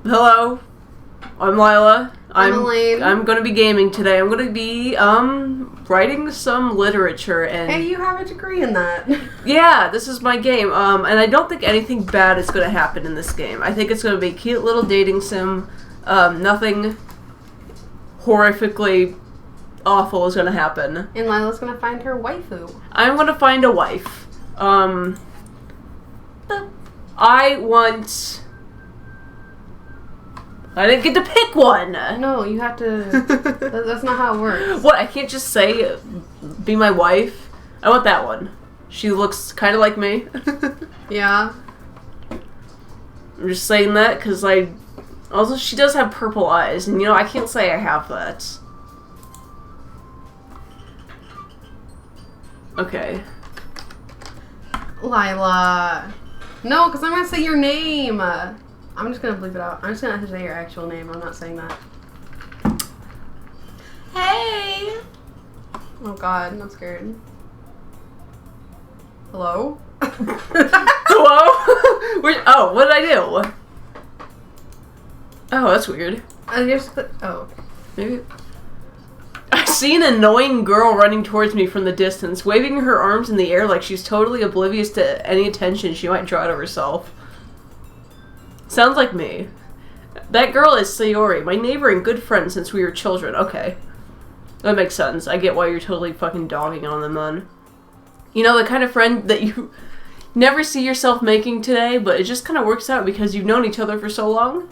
Hello, I'm Lila. I'm Elaine. I'm going to be gaming today. I'm going to be, writing some literature and... Hey, you have a degree in that. Yeah, this is my game, and I don't think anything bad is going to happen in this game. I think it's going to be a cute little dating sim. Nothing horrifically awful is going to happen. And Lila's going to find her waifu. I'm going to find a wife. I didn't get to pick one! No, you have to... that's not how it works. What, I can't just say, be my wife? I want that one. She looks kind of like me. Yeah. I'm just saying that because also, she does have purple eyes, and I can't say I have that. Okay. Lila. No, because I'm going to say your name. I'm just going to bleep it out. I'm just going to say your actual name. I'm not saying that. Hey! Oh god, I'm scared. Hello? Hello? Oh, what did I do? Oh, that's weird. I just clicked. Oh. Maybe. I see an annoying girl running towards me from the distance, waving her arms in the air like she's totally oblivious to any attention she might draw to herself. Sounds like me. That girl is Sayori, my neighbor and good friend since we were children. Okay. That makes sense. I get why you're totally fucking dogging on them, then. You know, the kind of friend that you never see yourself making today, but it just kind of works out because you've known each other for so long?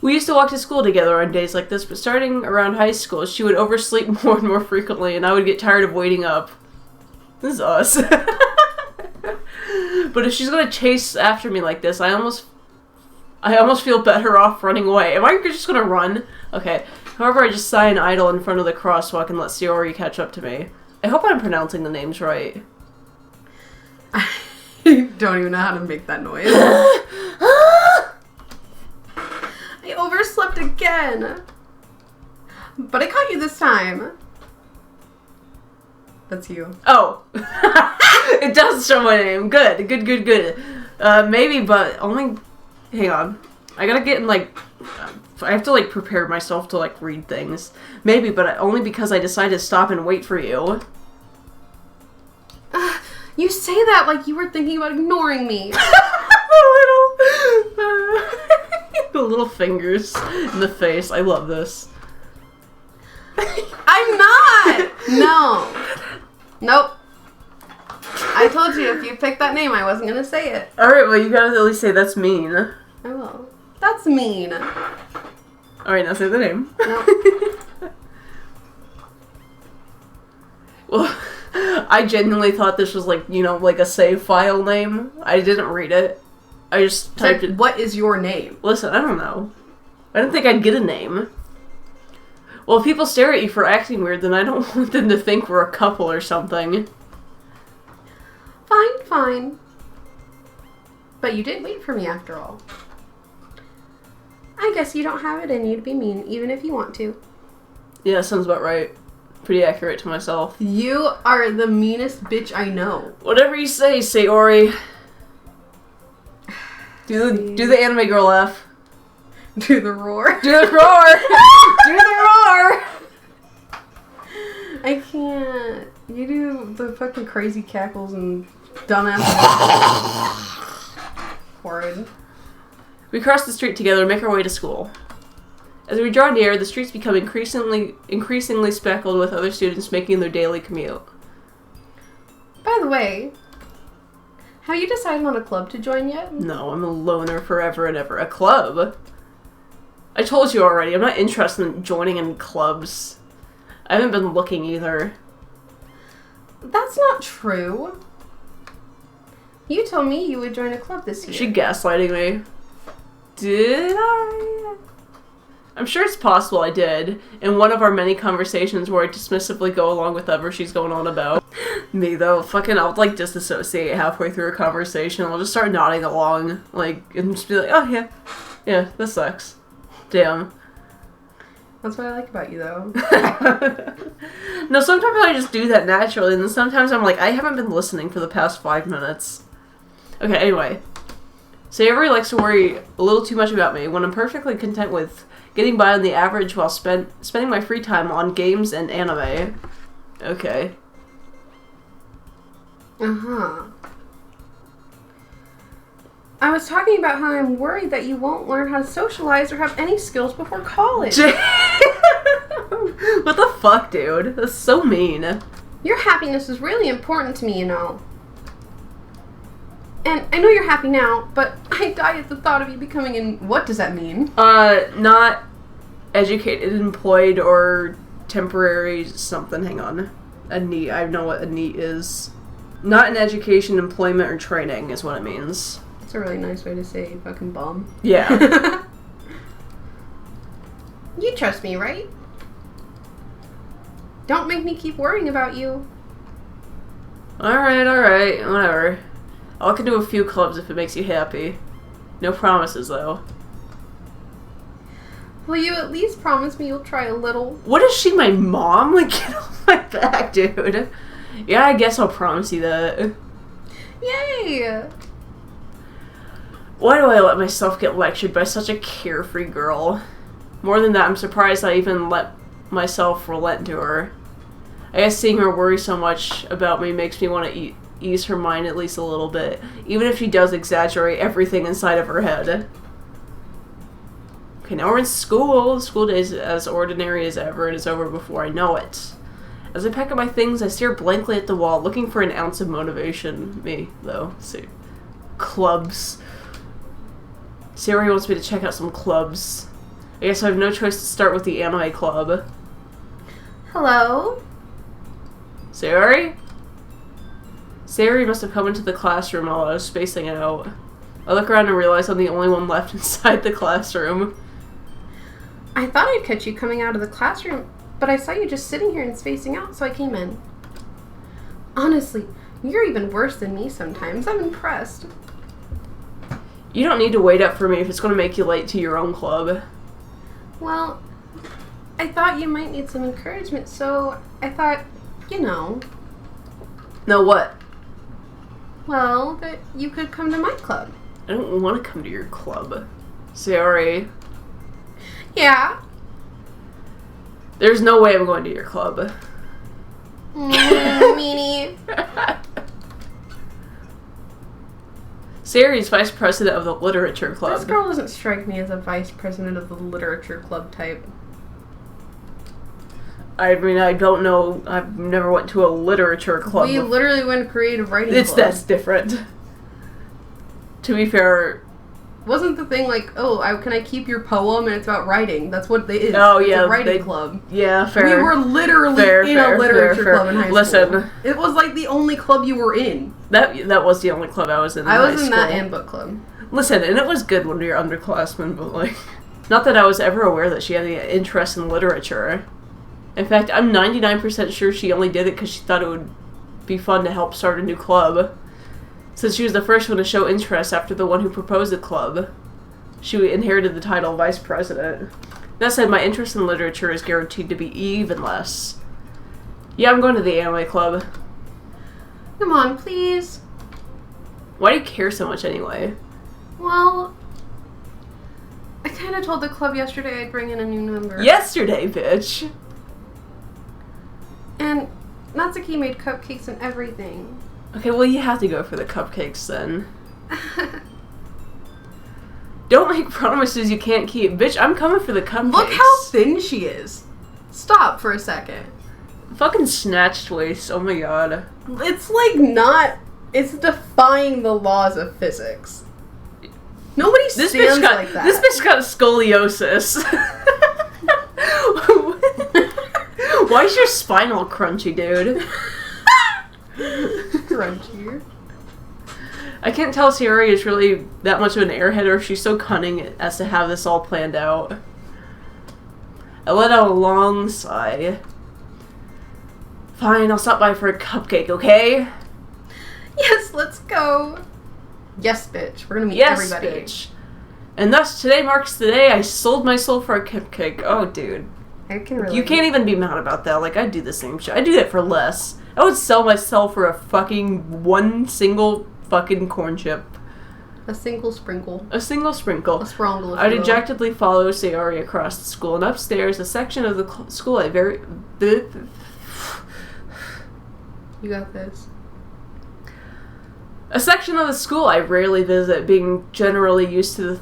We used to walk to school together on days like this, but starting around high school, she would oversleep more and more frequently, and I would get tired of waiting up. This is us. But if she's gonna chase after me like this, I almost feel better off running away. Am I just gonna run? Okay. However, I just sigh and idle in front of the crosswalk and let Sayori catch up to me. I hope I'm pronouncing the names right. I don't even know how to make that noise. I overslept again. But I caught you this time. That's you. Oh. It does show my name. Good. Maybe, but only... Hang on. I gotta get in, I have to, prepare myself to, read things. Maybe, but only because I decided to stop and wait for you. You say that like you were thinking about ignoring me. The little fingers in the face. I love this. I'm not! No. Nope. I told you if you picked that name, I wasn't gonna say it. Alright, well, you gotta at least say that's mean. I will. That's mean. Alright, now say the name. Nope. Well, I genuinely thought this was a save file name. I didn't read it. I just typed it. What is your name? Listen, I don't know. I didn't think I'd get a name. Well, if people stare at you for acting weird, then I don't want them to think we're a couple or something. Fine. But you did wait for me after all. I guess you don't have it in you to be mean, even if you want to. Yeah, sounds about right. Pretty accurate to myself. You are the meanest bitch I know. Whatever you say, Sayori. Do the anime girl laugh. Do the roar. Do the roar! Do the roar! I can't. You do the fucking crazy cackles and dumbass. Horrid. We cross the street together and make our way to school. As we draw near, the streets become increasingly speckled with other students making their daily commute. By the way, have you decided on a club to join yet? No, I'm a loner forever and ever. A club? I told you already, I'm not interested in joining in clubs. I haven't been looking either. That's not true. You told me you would join a club this year. Is she gaslighting me? Did I? I'm sure it's possible I did. In one of our many conversations where I dismissively go along with whatever she's going on about. Me, though, I'll, disassociate halfway through a conversation. I'll just start nodding along, and just be like, oh, yeah, this sucks. Damn. That's what I like about you, though. No, sometimes I just do that naturally, and then sometimes I'm like, I haven't been listening for the past 5 minutes. Okay, anyway. Sayori likes to worry a little too much about me when I'm perfectly content with getting by on the average while spending my free time on games and anime. Okay. Uh-huh. I was talking about how I'm worried that you won't learn how to socialize or have any skills before college. What the fuck, dude? That's so mean. Your happiness is really important to me, you know. And I know you're happy now, but I die at the thought of you becoming what does that mean? Not educated, employed, or temporary something. Hang on. A NEET. I know what a NEET is. Not in education, employment, or training is what it means. It's a really nice way to say fucking bum. Yeah. You trust me, right? Don't make me keep worrying about you. Alright, whatever. I can do a few clubs if it makes you happy. No promises, though. Will you at least promise me you'll try a little? What is she, my mom? Like, get off my back, dude. Yeah, I guess I'll promise you that. Yay! Why do I let myself get lectured by such a carefree girl? More than that, I'm surprised I even let myself relent to her. I guess seeing her worry so much about me makes me want to ease her mind at least a little bit, even if she does exaggerate everything inside of her head. Okay, now we're in school. The school day is as ordinary as ever. It is over before I know it. As I pack up my things, I stare blankly at the wall, looking for an ounce of motivation. Me, though. See. Clubs. Sayori wants me to check out some clubs. I guess I have no choice to start with the anime club. Hello? Sayori? Sayori must have come into the classroom while I was spacing out. I look around and realize I'm the only one left inside the classroom. I thought I'd catch you coming out of the classroom, but I saw you just sitting here and spacing out, so I came in. Honestly, you're even worse than me sometimes. I'm impressed. You don't need to wait up for me if it's going to make you late to your own club. Well, I thought you might need some encouragement, so I thought, you know. No, what? Well, that you could come to my club. I don't want to come to your club. Sayori. Yeah. There's no way I'm going to your club. Meanie. Sayori's vice president of the literature club. This girl doesn't strike me as a vice president of the literature club type. I mean, I don't know. I've never went to a literature club. We literally went to creative writing club. That's different. To be fair... Wasn't the thing like, can I keep your poem? And it's about writing. That's what it is. Oh, it's yeah. a writing club. Yeah, fair. We were literally in a literature club in high school. Listen. It was like the only club you were in. That was the only club I was in high school. I was in that and book club. Listen, and it was good when we were underclassmen, but like... Not that I was ever aware that she had any interest in literature. In fact, I'm 99% sure she only did it because she thought it would be fun to help start a new club. Since she was the first one to show interest after the one who proposed the club, she inherited the title Vice President. That said, my interest in literature is guaranteed to be even less. Yeah, I'm going to the anime club. Come on, please. Why do you care so much anyway? Well, I kind of told the club yesterday I'd bring in a new member. Yesterday, bitch! And Natsuki made cupcakes and everything. Okay, well, you have to go for the cupcakes then. Don't make promises you can't keep. Bitch, I'm coming for the cupcakes. Look how thin she is. Stop for a second. Fucking snatched waist, oh my god. It's like not... It's defying the laws of physics. Nobody stands like that. This bitch got scoliosis. Why is your spine all crunchy, dude? Crunchier. I can't tell if Sayori is really that much of an airhead or if she's so cunning as to have this all planned out. I let out a long sigh. Fine, I'll stop by for a cupcake, okay? Yes, let's go. Yes, bitch. We're gonna meet everybody. Bitch. And thus, today marks the day I sold my soul for a cupcake. Oh, dude. I can relate. You can't even be mad about that. Like, I do the same shit. I do that for less. I would sell myself for a fucking one single fucking corn chip. A single sprinkle. A single sprinkle. A sprongle. I dejectedly follow Sayori across the school, and upstairs, a section of the school I very... You got this. A section of the school I rarely visit, being generally used to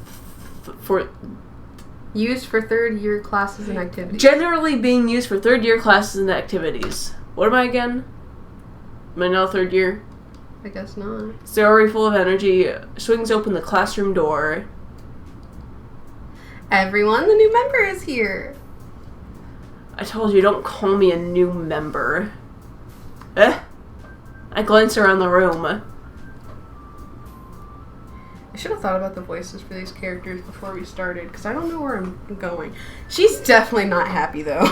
Used for third-year classes and activities. Generally being used for third-year classes and activities. What am I again? Am I now third year? I guess not. Sayori, full of energy, swings open the classroom door. Everyone, the new member is here. I told you, don't call me a new member. I glance around the room. I should have thought about the voices for these characters before we started, because I don't know where I'm going. She's definitely not happy, though.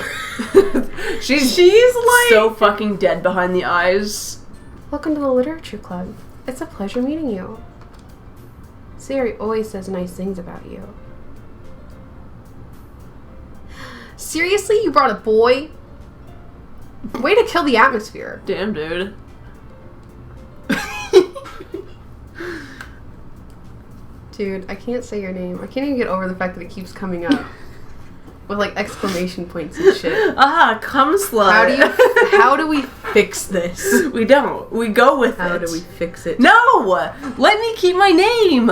She's like... so fucking dead behind the eyes. Welcome to the Literature Club. It's a pleasure meeting you. Sayori always says nice things about you. Seriously? You brought a boy? Way to kill the atmosphere. Damn, dude. Dude, I can't say your name. I can't even get over the fact that it keeps coming up. With, like, exclamation points and shit. Cum slut. How do we fix this? We don't. We go with it. How do we fix it? No! Let me keep my name!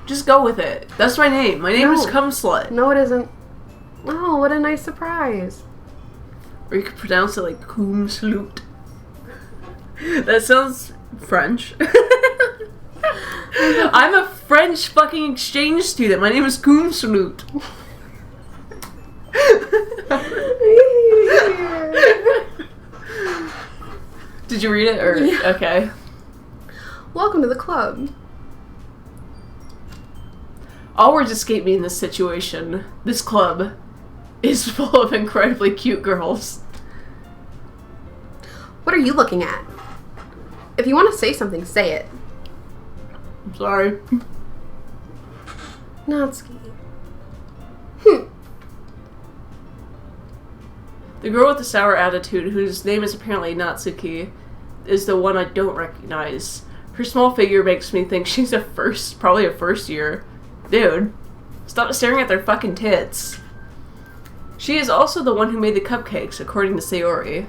Just go with it. That's my name. My name is Cum Slut. No, it isn't. Oh, what a nice surprise. Or you could pronounce it like Cum Slut. That sounds French. I'm a French fucking exchange student. My name is Cum Slut. Did you read it? Or yeah. Okay. Welcome to the club. All words escape me in this situation. This club is full of incredibly cute girls. What are you looking at? If you want to say something, say it. I'm sorry. Natsuki. The girl with the sour attitude, whose name is apparently Natsuki, is the one I don't recognize. Her small figure makes me think she's probably a first year. Dude, stop staring at their fucking tits. She is also the one who made the cupcakes, according to Sayori.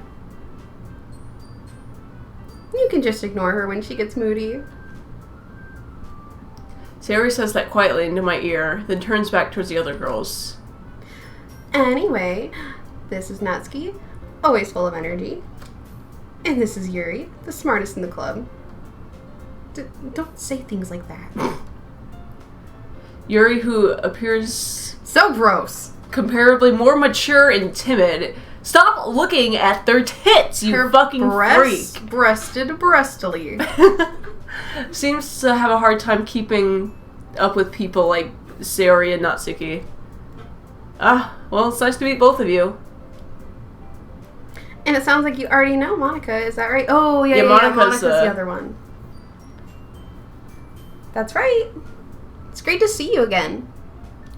You can just ignore her when she gets moody. Sayori says that quietly into my ear, then turns back towards the other girls. Anyway, this is Natsuki, always full of energy. And this is Yuri, the smartest in the club. Don't say things like that. Yuri, who appears... so gross. Comparably more mature and timid. Stop looking at their tits, you fucking freak. Breasted breastily. Seems to have a hard time keeping up with people like Sayori and Natsuki. Well, it's nice to meet both of you. And it sounds like you already know Monica, is that right? Oh, yeah, Monica's the other one. That's right. It's great to see you again.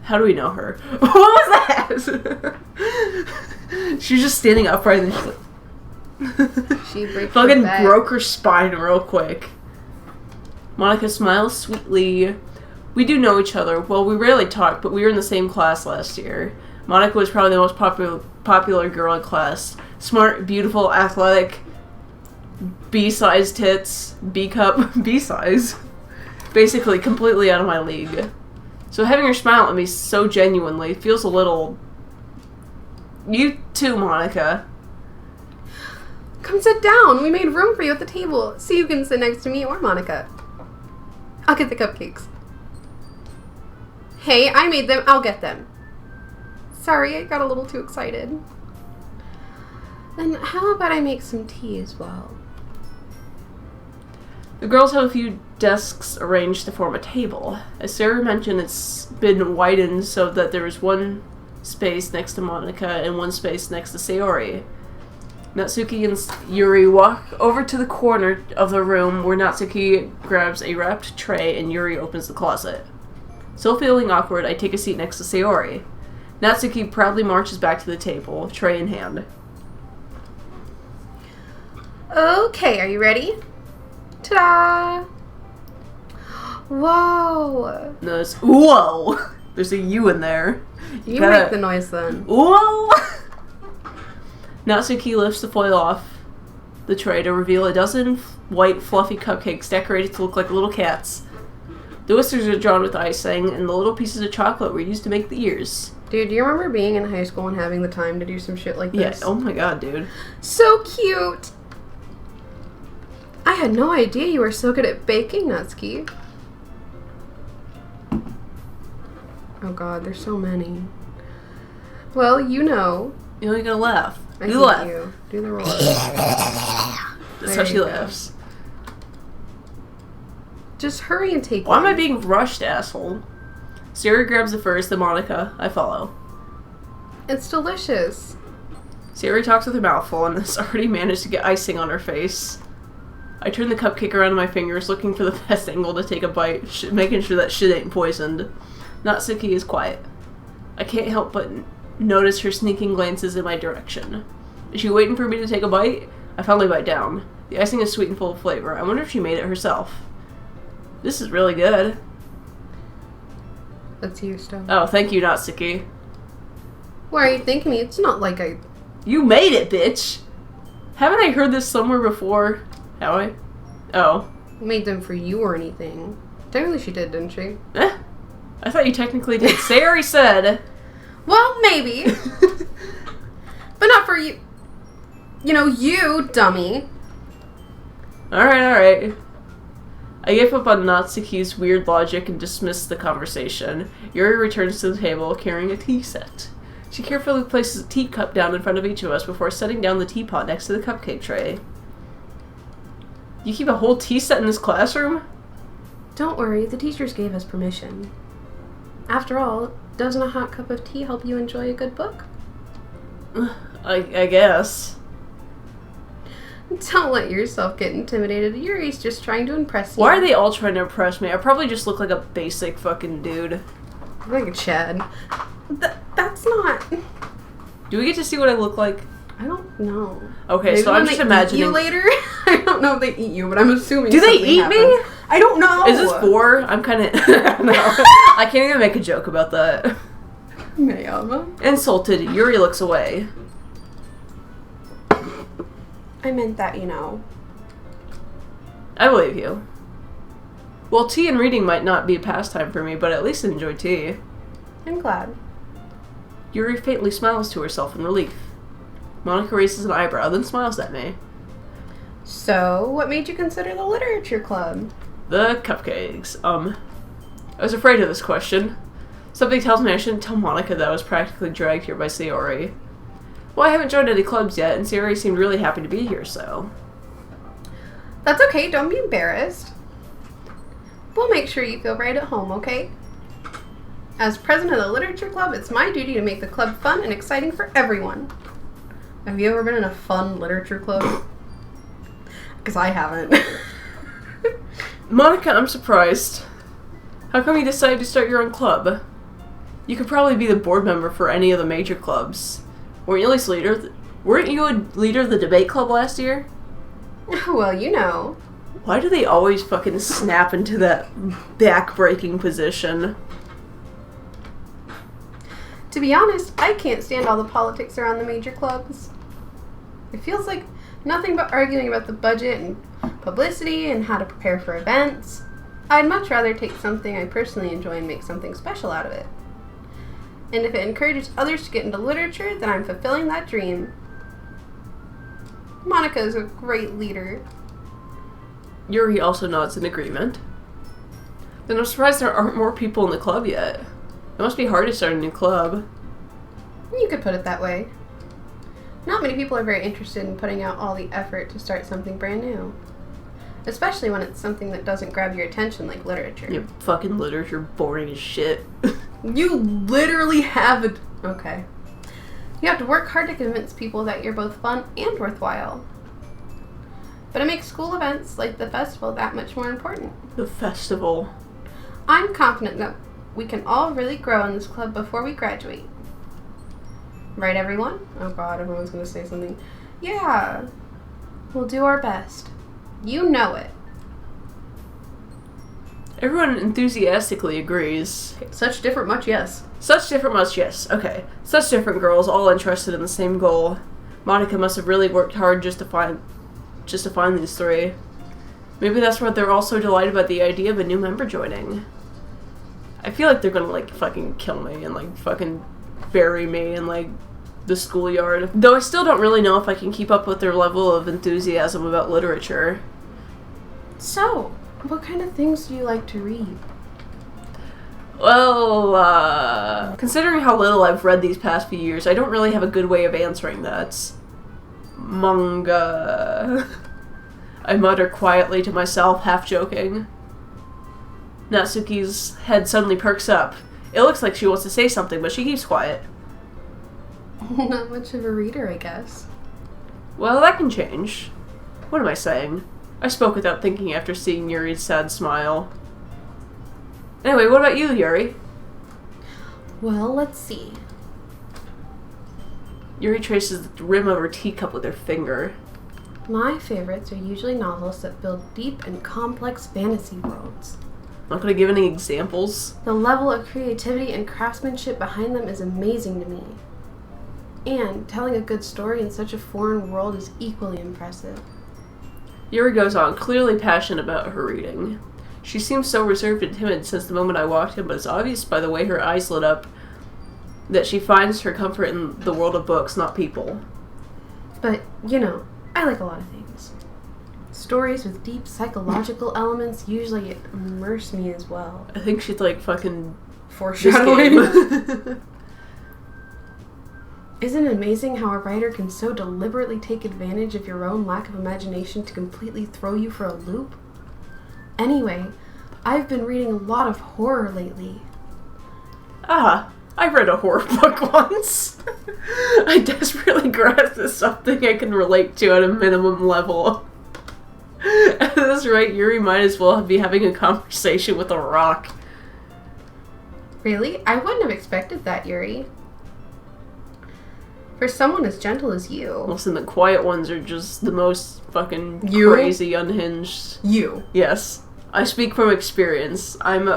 How do we know her? What was that? She was just standing upright and she fucking broke her spine real quick. Monica smiles sweetly. We do know each other. Well, we rarely talk, but we were in the same class last year. Monica was probably the most popular girl in class. Smart, beautiful, athletic, B-size tits, B-cup, B-size. Basically, completely out of my league. So having her smile at me so genuinely feels a little... You too, Monica. Come sit down. We made room for you at the table, so you can sit next to me or Monica. I'll get the cupcakes. Hey, I made them. I'll get them. Sorry, I got a little too excited. Then how about I make some tea as well? The girls have a few desks arranged to form a table. As Sarah mentioned, it's been widened so that there is one space next to Monica and one space next to Sayori. Natsuki and Yuri walk over to the corner of the room where Natsuki grabs a wrapped tray and Yuri opens the closet. Still feeling awkward, I take a seat next to Sayori. Natsuki proudly marches back to the table, tray in hand. Okay, are you ready? Ta-da! Whoa. No, it's whoa. There's a U in there. You make the noise then. Whoa. Natsuki lifts the foil off the tray to reveal a dozen white, fluffy cupcakes decorated to look like little cats. The whiskers are drawn with icing, and the little pieces of chocolate were used to make the ears. Dude, do you remember being in high school and having the time to do some shit like this? Yeah, oh my god, dude. So cute! I had no idea you were so good at baking, Natsuki. Oh god, there's so many. Well, you know. You know, you gotta laugh. I Do the hate laugh. you. Do the roll. That's how she laughs. Just hurry and take Why one. am I being rushed, asshole? Siri grabs the first, then Monica. I follow. It's delicious. Siri talks with her mouth full and has already managed to get icing on her face. I turn the cupcake around in my fingers, looking for the best angle to take a bite, making sure that shit ain't poisoned. Natsuki is quiet. I can't help but notice her sneaking glances in my direction. Is she waiting for me to take a bite? I finally bite down. The icing is sweet and full of flavor. I wonder if she made it herself. This is really good. That's you, Stone. Oh, thank you, Natsuki. Why are you thanking me? It's not like I... You made it, bitch! Haven't I heard this somewhere before? Have I? Oh. made them for you or anything. Technically she did, didn't she? Eh. I thought you technically did. Sari said. Well, maybe. But not for you. You know, you, dummy. Alright. I gave up on Natsuki's weird logic and dismissed the conversation. Yuri returns to the table carrying a tea set. She carefully places a teacup down in front of each of us before setting down the teapot next to the cupcake tray. You keep a whole tea set in this classroom? Don't worry, the teachers gave us permission. After all, doesn't a hot cup of tea help you enjoy a good book? I guess. Don't let yourself get intimidated. Yuri's just trying to impress you. Why are they all trying to impress me? I probably just look like a basic fucking dude. Like a Chad. That's not... Do we get to see what I look like? I don't know. Okay, Maybe so I'm just imagining... Eat you later? I don't know if they eat you, but I'm assuming Do they something eat happens. me? I don't know. Is this 4? I'm kind of... No. I can't even make a joke about that. Mayama. Insulted, Yuri looks away. I meant that, you know. I believe you. Well, tea and reading might not be a pastime for me, but at least I enjoy tea. I'm glad. Yuri faintly smiles to herself in relief. Monica raises an eyebrow, then smiles at me. So, what made you consider the literature club? The cupcakes. I was afraid of this question. Something tells me I shouldn't tell Monica that I was practically dragged here by Sayori. Well, I haven't joined any clubs yet, and Sayori seemed really happy to be here, so... That's okay, don't be embarrassed. We'll make sure you feel right at home, okay? As president of the literature club, it's my duty to make the club fun and exciting for everyone. Have you ever been in a fun literature club? Because I haven't. Monica, I'm surprised. How come you decided to start your own club? You could probably be the board member for any of the major clubs. Weren't you a leader of the debate club last year? Well, you know. Why do they always fucking snap into that back-breaking position? To be honest, I can't stand all the politics around the major clubs. It feels like nothing but arguing about the budget and publicity and how to prepare for events. I'd much rather take something I personally enjoy and make something special out of it. And if it encourages others to get into literature, then I'm fulfilling that dream. Monica is a great leader. Yuri also nods in agreement. Then I'm surprised there aren't more people in the club yet. It must be hard to start a new club. You could put it that way. Not many people are very interested in putting out all the effort to start something brand new. Especially when it's something that doesn't grab your attention like literature. Yeah, fucking literature, boring as shit. You literally have a... Okay. You have to work hard to convince people that you're both fun and worthwhile. But it makes school events like the festival that much more important. The festival. I'm confident that we can all really grow in this club before we graduate. Right, everyone? Oh god, everyone's gonna say something. Yeah. We'll do our best. You know it. Everyone enthusiastically agrees. Such different, much yes. Such different, much yes. Okay. Such different girls, all interested in the same goal. Monica must have really worked hard just to find these three. Maybe that's why they're all so delighted about the idea of a new member joining. I feel like they're gonna, like, fucking kill me and, like, fucking bury me in, like, the schoolyard. Though I still don't really know if I can keep up with their level of enthusiasm about literature. So, what kind of things do you like to read? Well, considering how little I've read these past few years, I don't really have a good way of answering that. Manga. I mutter quietly to myself, half joking. Natsuki's head suddenly perks up. It looks like she wants to say something, but she keeps quiet. Not much of a reader, I guess. Well, that can change. What am I saying? I spoke without thinking after seeing Yuri's sad smile. Anyway, what about you, Yuri? Well, let's see. Yuri traces the rim of her teacup with her finger. My favorites are usually novels that build deep and complex fantasy worlds. Not gonna give any examples. The level of creativity and craftsmanship behind them is amazing to me. And telling a good story in such a foreign world is equally impressive. Yuri goes on, clearly passionate about her reading. She seems so reserved and timid since the moment I walked in, but it's obvious by the way her eyes lit up that she finds her comfort in the world of books, not people. But, you know, I like a lot of things. Stories with deep psychological elements usually immerse me as well. I think she'd like fucking Foreshadowing. Isn't it amazing how a writer can so deliberately take advantage of your own lack of imagination to completely throw you for a loop? Anyway, I've been reading a lot of horror lately. I read a horror book once. I desperately grasped at something I can relate to at a minimum level. At this rate, Yuri might as well be having a conversation with a rock. Really? I wouldn't have expected that, Yuri. For someone as gentle as you. Listen, the quiet ones are just the most fucking crazy, unhinged. You. Yes. I speak from experience. I'm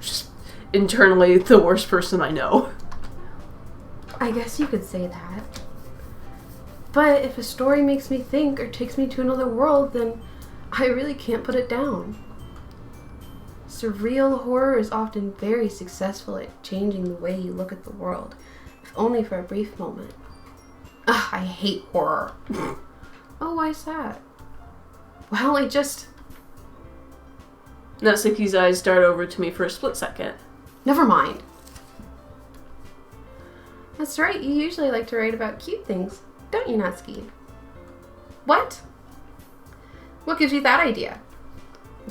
just internally the worst person I know. I guess you could say that. But if a story makes me think or takes me to another world, then I really can't put it down. Surreal horror is often very successful at changing the way you look at the world, if only for a brief moment. Ugh, I hate horror. Oh, why's that? Well, Natsuki's eyes dart over to me for a split second. Never mind. That's right, you usually like to write about cute things, don't you, Natsuki? What? What gives you that idea?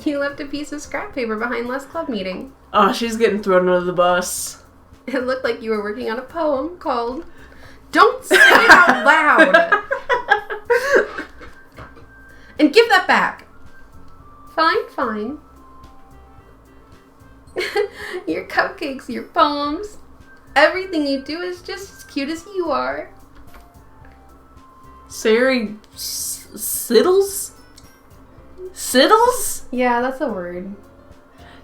You left a piece of scrap paper behind last club meeting. Oh, she's getting thrown under the bus. It looked like you were working on a poem called... Don't say it out loud! And give that back! Fine. Your cupcakes, your poems, everything you do is just as cute as you are. Sayuri Siddles? Siddles? Yeah, that's a word.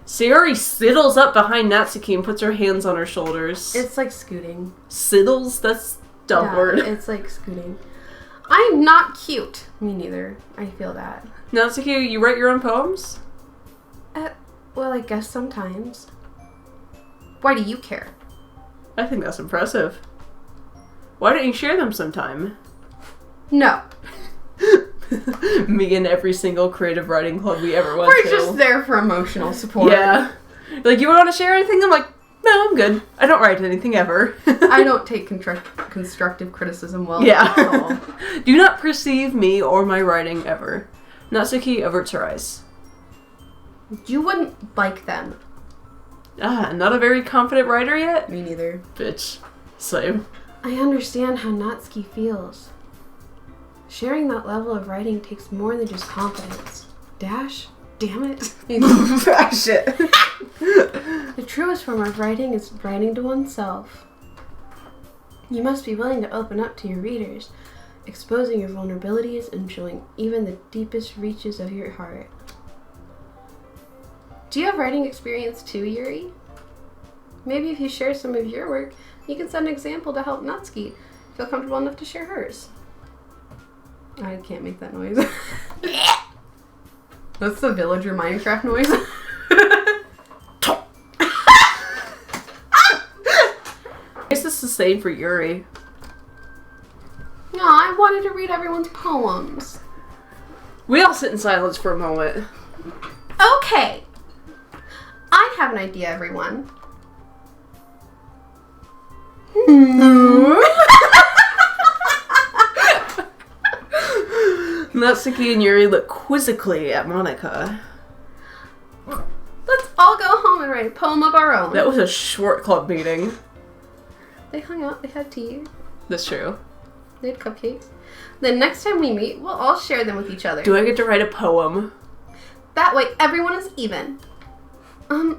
Sayuri siddles up behind Natsuki and puts her hands on her shoulders. It's like scooting. Siddles? That's a dumb word. It's like scooting. I'm not cute. Me neither. I feel that. Natsuki, you write your own poems? Well, I guess sometimes. Why do you care? I think that's impressive. Why don't you share them sometime? No. Me and every single creative writing club we ever went We're to. just there for emotional support. Yeah. Like, you want to share anything? I'm like, no, I'm good. I don't write anything ever. I don't take constructive criticism well Yeah. at all. Do not perceive me or my writing ever. Natsuki averts her eyes. You wouldn't like them. Not a very confident writer yet? Me neither. Bitch. Same. I understand how Natsuki feels. Sharing that level of writing takes more than just confidence. Dash? Damn it. Shit. The truest form of writing is writing to oneself. You must be willing to open up to your readers, exposing your vulnerabilities and showing even the deepest reaches of your heart. Do you have writing experience too, Yuri? Maybe if you share some of your work, you can set an example to help Natsuki feel comfortable enough to share hers. I can't make that noise. That's the villager Minecraft noise. I guess it's the same for Yuri. No, I wanted to read everyone's poems. We all sit in silence for a moment. Okay. I have an idea, everyone. Natsuki and Yuri look quizzically at Monica. Let's all go home and write a poem of our own. That was a short club meeting. They hung out, they had tea, That's true. they had cupcakes. Then next time we meet, we'll all share them with each other. Do I get to write a poem? That way everyone is even. Like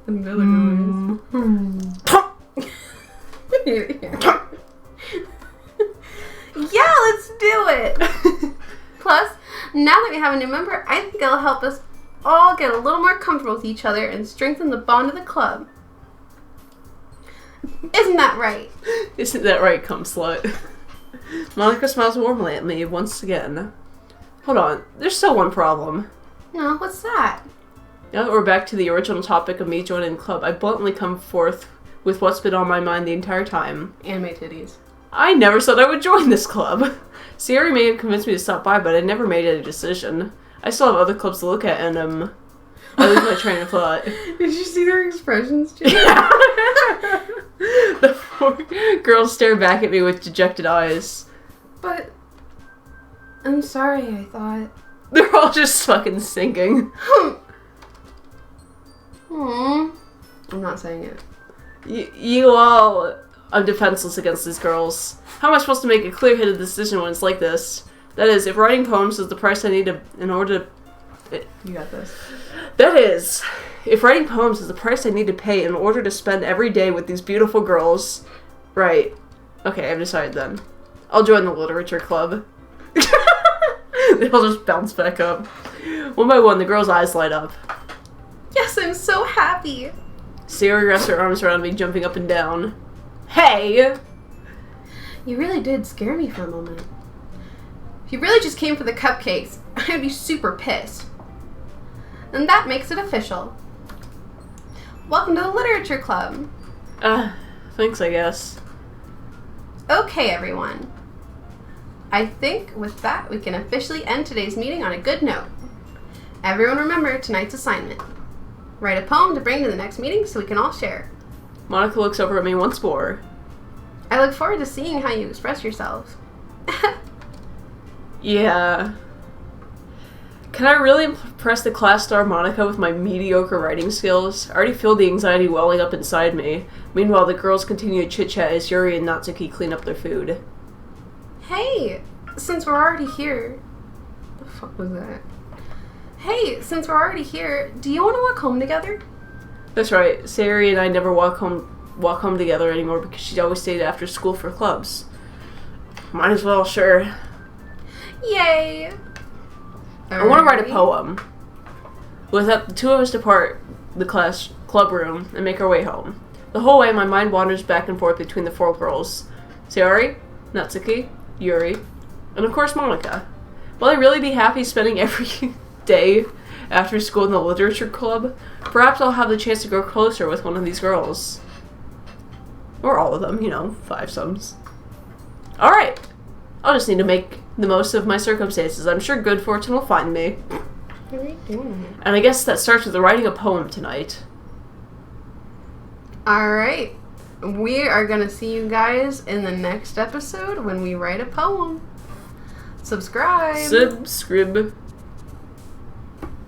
the villager Yeah, let's do it! Plus, now that we have a new member, I think it'll help us all get a little more comfortable with each other and strengthen the bond of the club. Isn't that right? Isn't that right, cum slut? Monica smiles warmly at me once again. Hold on, there's still one problem. No, what's that? Now that we're back to the original topic of me joining the club, I bluntly come forth with what's been on my mind the entire time. Anime titties. I never said I would join this club. Sierra may have convinced me to stop by, but I never made a decision. I still have other clubs to look at, and I lose my train of thought. Did you see their expressions, Jay? The four girls stare back at me with dejected eyes. But I'm sorry, I thought. They're all just fucking sinking. I'm not saying it. You all... I'm defenseless against these girls. How am I supposed to make a clear-headed decision when it's like this? That is, if writing poems is the price I need to... in order to... You got this. That is, if writing poems is the price I need to pay in order to spend every day with these beautiful girls... Right. Okay, I've decided then. I'll join the literature club. They all just bounce back up. One by one, the girls' eyes light up. Yes, I'm so happy. Sierra wraps her arms around me, jumping up and down. Hey! You really did scare me for a moment. If you really just came for the cupcakes, I'd be super pissed. And that makes it official. Welcome to the literature club. Thanks, I guess. Okay, everyone. I think with that, we can officially end today's meeting on a good note. Everyone remember tonight's assignment. Write a poem to bring to the next meeting so we can all share. Monica looks over at me once more. I look forward to seeing how you express yourselves. Yeah. Can I really impress the class star Monica with my mediocre writing skills? I already feel the anxiety welling up inside me. Meanwhile, the girls continue to chit-chat as Yuri and Natsuki clean up their food. Hey, since we're already here... The fuck was that? Hey, since we're already here, do you want to walk home together? That's right. Sayuri and I never walk home together anymore because she always stayed after school for clubs. Might as well, sure. Yay! I want to write a poem. Without the two of us depart the club room and make our way home. The whole way, my mind wanders back and forth between the four girls. Sayuri, Natsuki, Yuri, and of course Monica. Will I really be happy spending every day after school in the literature club? Perhaps I'll have the chance to grow closer with one of these girls. Or all of them, 5-sums. Alright. I'll just need to make the most of my circumstances. I'm sure good fortune will find me. What are you doing? And I guess that starts with writing a poem tonight. Alright. We are going to see you guys in the next episode when we write a poem. Subscribe. Subscribe.